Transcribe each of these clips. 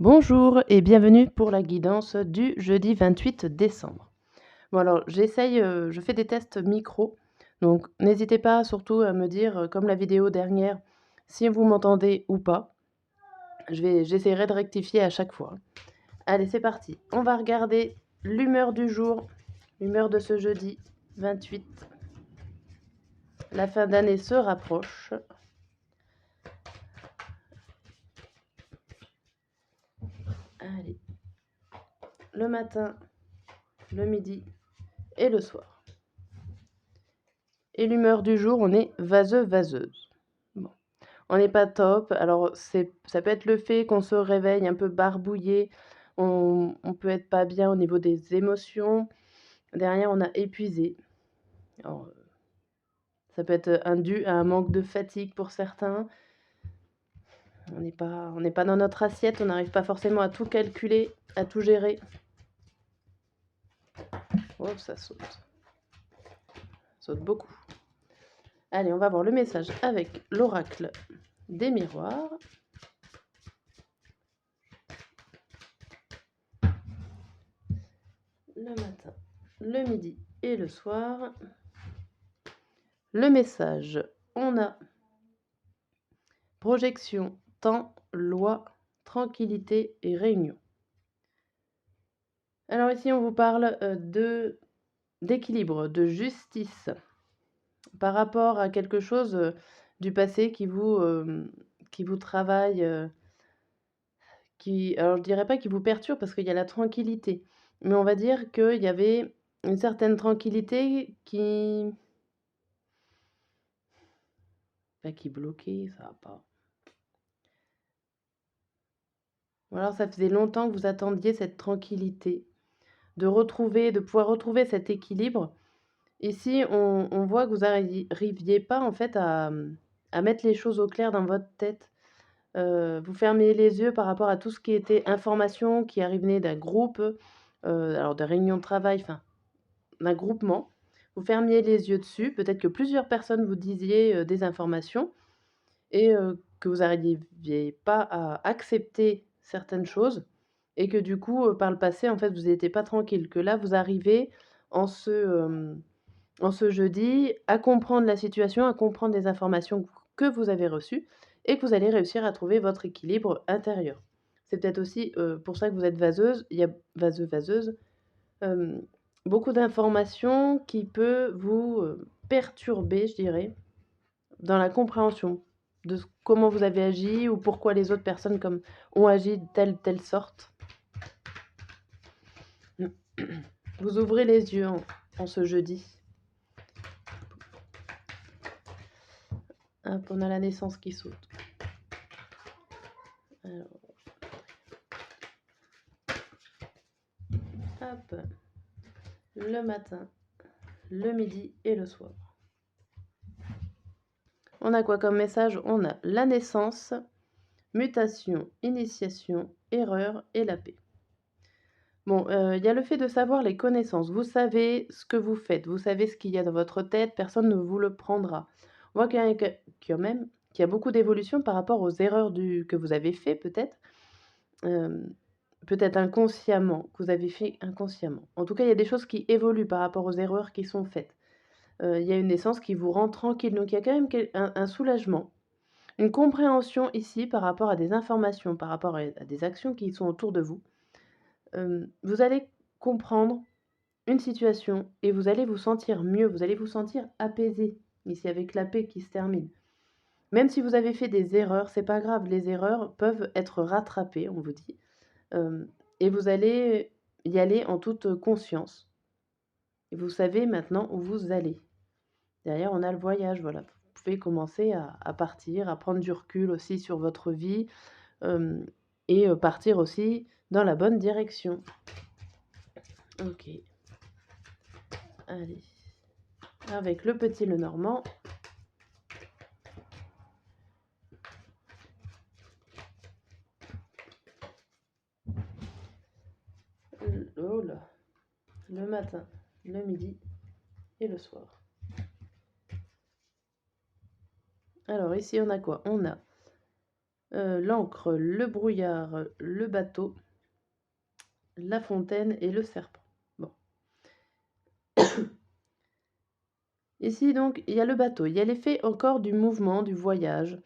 Bonjour et bienvenue pour la guidance du jeudi 28 décembre. Bon alors j'essaye, je fais des tests micro, donc n'hésitez pas surtout à me dire, comme la vidéo dernière, si vous m'entendez ou pas. J'essaierai de rectifier à chaque fois. Allez, c'est parti. On va regarder l'humeur du jour, l'humeur de ce jeudi 28. La fin d'année se rapproche. Allez, le matin, le midi et le soir. Et l'humeur du jour, on est vaseux-vaseuse. Bon, on n'est pas top. Alors, ça peut être le fait qu'on se réveille un peu barbouillé. On peut être pas bien au niveau des émotions. Derrière, on a épuisé. Alors, ça peut être dû à un manque de fatigue pour certains. On n'est pas dans notre assiette. On n'arrive pas forcément à tout calculer, à tout gérer. Oh, ça saute. Ça saute beaucoup. Allez, on va voir le message avec l'oracle des miroirs. Le matin, le midi et le soir. Le message, on a projection, temps, loi, tranquillité et réunion. Alors ici, on vous parle d'équilibre, de justice par rapport à quelque chose du passé qui vous travaille, alors je dirais pas qui vous perturbe parce qu'il y a la tranquillité, mais on va dire qu'il y avait une certaine tranquillité qui bloquait, ça va pas. Ou alors ça faisait longtemps que vous attendiez cette tranquillité, de pouvoir retrouver cet équilibre. Ici, on voit que vous n'arriviez pas en fait à mettre les choses au clair dans votre tête. Vous fermiez les yeux par rapport à tout ce qui était information qui arrivait d'un groupe, alors de réunions de travail, enfin d'un groupement. Vous fermiez les yeux dessus, peut-être que plusieurs personnes vous disiez des informations et que vous n'arriviez pas à accepter certaines choses et que du coup, par le passé, en fait, vous n'étiez pas tranquille. Que là, vous arrivez en ce jeudi à comprendre la situation, à comprendre les informations que vous avez reçues et que vous allez réussir à trouver votre équilibre intérieur. C'est peut-être aussi pour ça que vous êtes vaseuse, il y a vaseuse, hem, beaucoup d'informations qui peut vous perturber, je dirais, dans la compréhension de comment vous avez agi ou pourquoi les autres personnes ont agi de telle sorte. Vous ouvrez les yeux en ce jeudi. Hop, on a la naissance qui saute. Alors, hop, le matin, le midi et le soir. On a quoi comme message? On a la naissance, mutation, initiation, erreur et la paix. Bon, il y a le fait de savoir les connaissances. Vous savez ce que vous faites, vous savez ce qu'il y a dans votre tête, personne ne vous le prendra. On voit quand même qu'il y a beaucoup d'évolution par rapport aux erreurs que vous avez fait peut-être, peut-être inconsciemment, que vous avez fait inconsciemment. En tout cas, il y a des choses qui évoluent par rapport aux erreurs qui sont faites. Il y a une naissance qui vous rend tranquille, donc il y a quand même un soulagement, une compréhension ici par rapport à des informations, par rapport à des actions qui sont autour de vous. Vous allez comprendre une situation et vous allez vous sentir mieux, vous allez vous sentir apaisé, ici avec la paix qui se termine. Même si vous avez fait des erreurs, c'est pas grave, les erreurs peuvent être rattrapées, on vous dit, et vous allez y aller en toute conscience. Et vous savez maintenant où vous allez. Derrière, on a le voyage, voilà. Vous pouvez commencer à partir, à prendre du recul aussi sur votre vie, et partir aussi dans la bonne direction. OK. Allez. Avec le petit Lenormand. Oh là. Le matin, le midi et le soir. Alors ici, on a quoi? On a L'encre, le brouillard, le bateau, la fontaine et le serpent. Bon. Ici donc, il y a le bateau, il y a l'effet encore du mouvement, du voyage.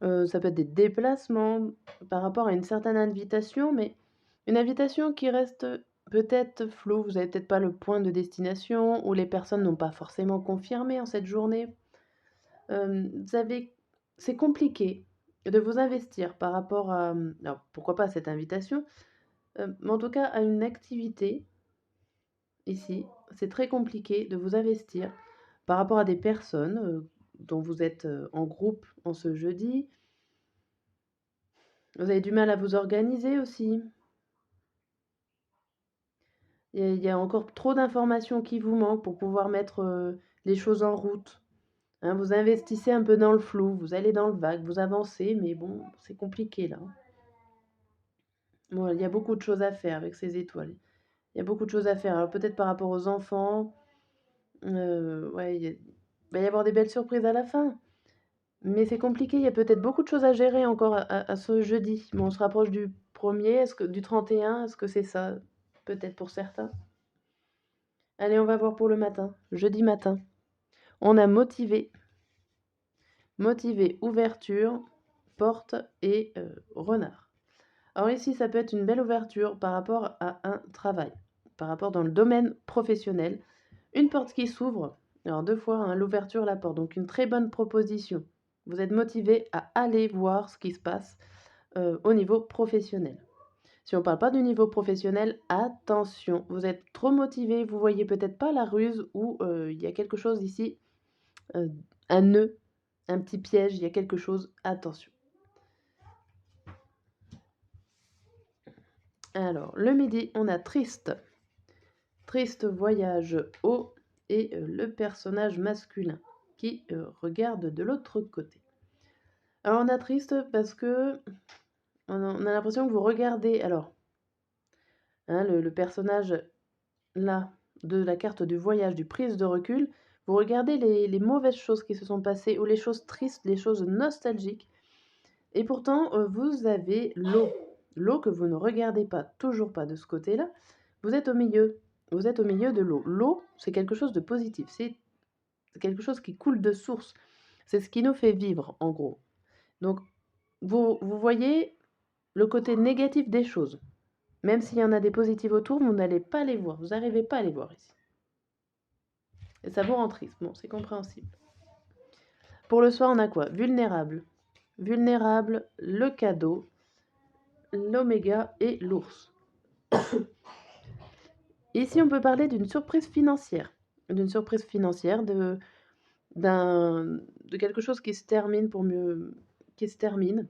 Ça peut être des déplacements par rapport à une certaine invitation, mais une invitation qui reste peut-être floue. Vous avez peut-être pas le point de destination ou les personnes n'ont pas forcément confirmé en cette journée. Vous avez c'est compliqué de vous investir par rapport à, alors pourquoi pas cette invitation, mais en tout cas à une activité ici, c'est très compliqué de vous investir par rapport à des personnes, dont vous êtes, en groupe en ce jeudi. Vous avez du mal à vous organiser aussi. Il y a encore trop d'informations qui vous manquent pour pouvoir mettre, les choses en route. Hein, vous investissez un peu dans le flou, vous allez dans le vague, vous avancez, mais bon, c'est compliqué là, hein. Ouais, il y a beaucoup de choses à faire avec ces étoiles. Il y a beaucoup de choses à faire. Alors peut-être par rapport aux enfants, ouais, il va y avoir des belles surprises à la fin. Mais c'est compliqué, il y a peut-être beaucoup de choses à gérer encore à ce jeudi. Bon, on se rapproche du 1er, est-ce que du 31, est-ce que c'est ça? Peut-être pour certains. Allez, on va voir pour le matin, jeudi matin. On a motivé, ouverture, porte et renard. Alors ici, ça peut être une belle ouverture par rapport à un travail, par rapport dans le domaine professionnel. Une porte qui s'ouvre, alors 2 fois, hein, l'ouverture, la porte, donc une très bonne proposition. Vous êtes motivé à aller voir ce qui se passe au niveau professionnel. Si on ne parle pas du niveau professionnel, attention, vous êtes trop motivé, vous voyez peut-être pas la ruse ou il y a quelque chose ici, un nœud, un petit piège, il y a quelque chose, attention. Alors, le midi, on a triste. Triste voyage haut et le personnage masculin qui regarde de l'autre côté. Alors, on a triste parce que on a l'impression que vous regardez, alors, hein, le personnage là de la carte du voyage, du prise de recul, vous regardez les mauvaises choses qui se sont passées ou les choses tristes, les choses nostalgiques. Et pourtant, vous avez l'eau. L'eau que vous ne regardez pas, toujours pas de ce côté-là. Vous êtes au milieu. Vous êtes au milieu de l'eau. L'eau, c'est quelque chose de positif. C'est quelque chose qui coule de source. C'est ce qui nous fait vivre, en gros. Donc, vous voyez le côté négatif des choses. Même s'il y en a des positifs autour, vous n'allez pas les voir. Vous n'arrivez pas à les voir ici. Et ça vous rend triste. Bon, c'est compréhensible. Pour le soir, on a quoi? Vulnérable. Vulnérable, le cadeau, l'oméga et l'ours. Ici, on peut parler d'une surprise financière. D'une surprise financière, de quelque chose qui se termine qui se termine.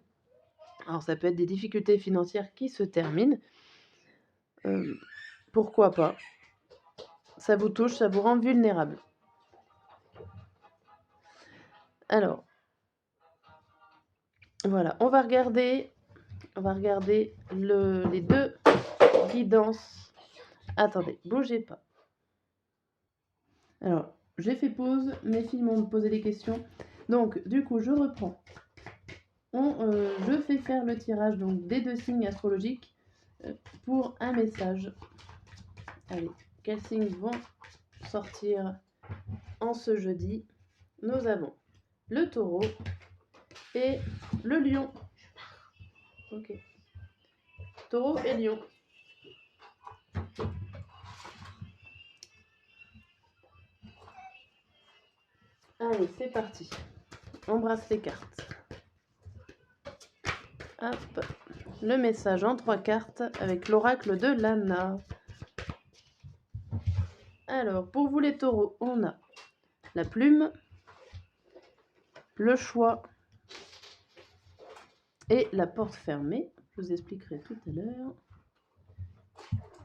Alors, ça peut être des difficultés financières qui se terminent. Pourquoi pas? Ça vous touche, ça vous rend vulnérable. Alors, voilà, on va regarder les deux guidances. Attendez, bougez pas. Alors, j'ai fait pause, mes filles m'ont posé des questions. Donc, du coup, je reprends. Je fais faire le tirage donc, des 2 signes astrologiques pour un message. Allez, quels signes vont sortir en ce jeudi? Nous avons le taureau et le lion. Ok. Taureau et lion. Allez, c'est parti. Embrasse les cartes. Hop. Le message en 3 cartes avec l'oracle de Lana. Alors, pour vous les taureaux, on a la plume, le choix et la porte fermée. Je vous expliquerai tout à l'heure.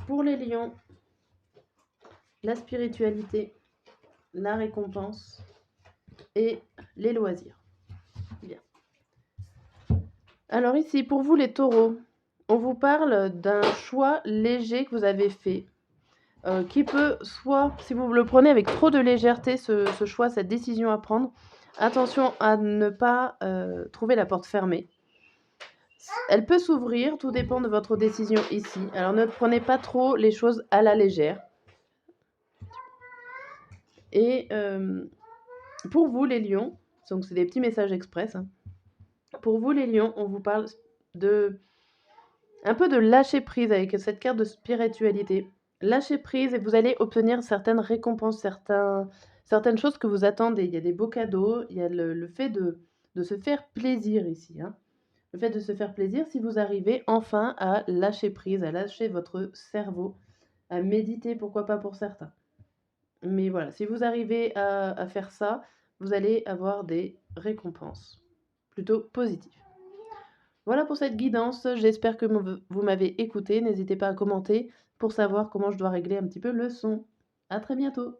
Pour les lions, la spiritualité, la récompense et les loisirs. Bien. Alors ici, pour vous les taureaux, on vous parle d'un choix léger que vous avez fait, qui peut soit, si vous le prenez avec trop de légèreté, ce choix, cette décision à prendre, attention à ne pas trouver la porte fermée. Elle peut s'ouvrir, tout dépend de votre décision ici. Alors ne prenez pas trop les choses à la légère. Et pour vous les lions, donc c'est des petits messages express, hein. Pour vous les lions, on vous parle de un peu de lâcher prise avec cette carte de spiritualité. Lâcher prise et vous allez obtenir certaines récompenses, certaines choses que vous attendez. Il y a des beaux cadeaux, il y a le fait de se faire plaisir ici, hein. Le fait de se faire plaisir, si vous arrivez enfin à lâcher prise, à lâcher votre cerveau, à méditer, pourquoi pas pour certains. Mais voilà, si vous arrivez à faire ça, vous allez avoir des récompenses plutôt positives. Voilà pour cette guidance, j'espère que vous m'avez écouté. N'hésitez pas à commenter pour savoir comment je dois régler un petit peu le son. À très bientôt.